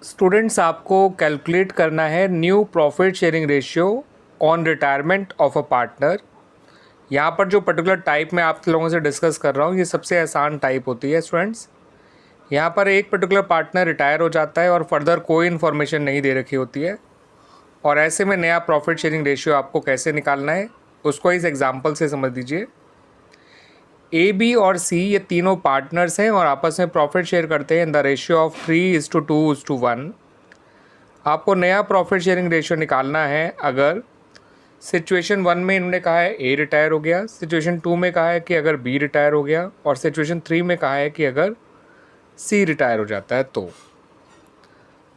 Students, आपको calculate करना है new profit sharing ratio on retirement of a partner. यहाँ पर जो पर्टिकुलर टाइप मैं आप लोगों से डिस्कस कर रहा हूँ, ये सबसे आसान टाइप होती है स्टूडेंट्स। यहाँ पर एक पर्टिकुलर पार्टनर रिटायर हो जाता है और फर्दर कोई इन्फॉर्मेशन नहीं दे रखी होती है, और ऐसे में नया प्रॉफिट शेयरिंग रेशियो आपको कैसे निकालना है उसको इस एग्जाम्पल से समझ लीजिए। ए, बी और सी ये तीनों पार्टनर्स हैं और आपस में प्रॉफिट शेयर करते हैं इन द रेशियो ऑफ 3:2:1। आपको नया प्रॉफिट शेयरिंग रेशियो निकालना है अगर सिचुएशन 1 में इन्होंने कहा है ए रिटायर हो गया, सिचुएशन 2 में कहा है कि अगर बी रिटायर हो गया, और सिचुएशन 3 में कहा है कि अगर सी रिटायर हो जाता है। तो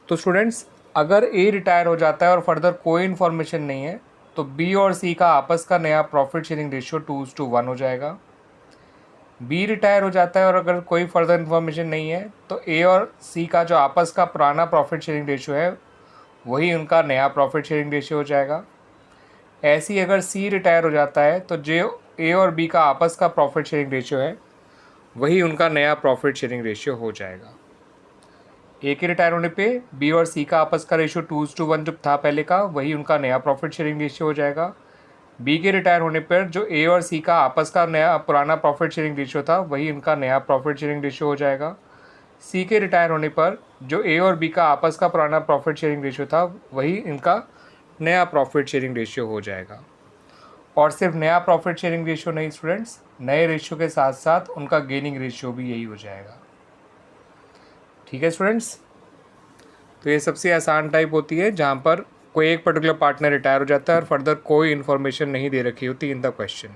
स्टूडेंट्स, अगर ए रिटायर हो जाता है और फर्दर कोई इन्फॉर्मेशन नहीं है तो बी और सी का आपस का नया प्रॉफिट शेयरिंग रेशियो 2:1 हो जाएगा। बी रिटायर हो जाता है और अगर कोई फर्दर इन्फॉर्मेशन नहीं है तो ए और सी का जो आपस का पुराना प्रॉफिट शेयरिंग रेशियो है वही उनका नया प्रॉफिट शेयरिंग रेशियो हो जाएगा। ऐसे ही अगर सी रिटायर हो जाता है तो जो ए और बी का आपस का प्रॉफिट शेयरिंग रेशियो है वही उनका नया प्रॉफिट शेयरिंग रेशियो हो जाएगा। ए के रिटायर होने पे बी और सी का आपस का रेशियो 2:1 जो था पहले का, वही उनका नया प्रॉफिट शेयरिंग रेशियो हो जाएगा। बी के रिटायर होने पर जो ए और सी का आपस का नया पुराना प्रॉफिट शेयरिंग रेशियो था वही उनका नया प्रॉफिट शेयरिंग रेशियो हो जाएगा। सी के रिटायर होने पर जो ए और बी का आपस का पुराना प्रॉफिट शेयरिंग रेशियो था वही इनका नया प्रॉफिट शेयरिंग रेशियो हो जाएगा। और सिर्फ नया प्रॉफिट शेयरिंग रेशियो नहीं स्टूडेंट्स, नए रेशियो के साथ साथ उनका गेनिंग रेशियो भी यही हो जाएगा। ठीक है स्टूडेंट्स, तो ये सबसे आसान टाइप होती है जहाँ पर कोई एक पर्टिकुलर पार्टनर रिटायर हो जाता है और फर्दर कोई इन्फॉर्मेशन नहीं दे रखी होती इन द क्वेश्चन।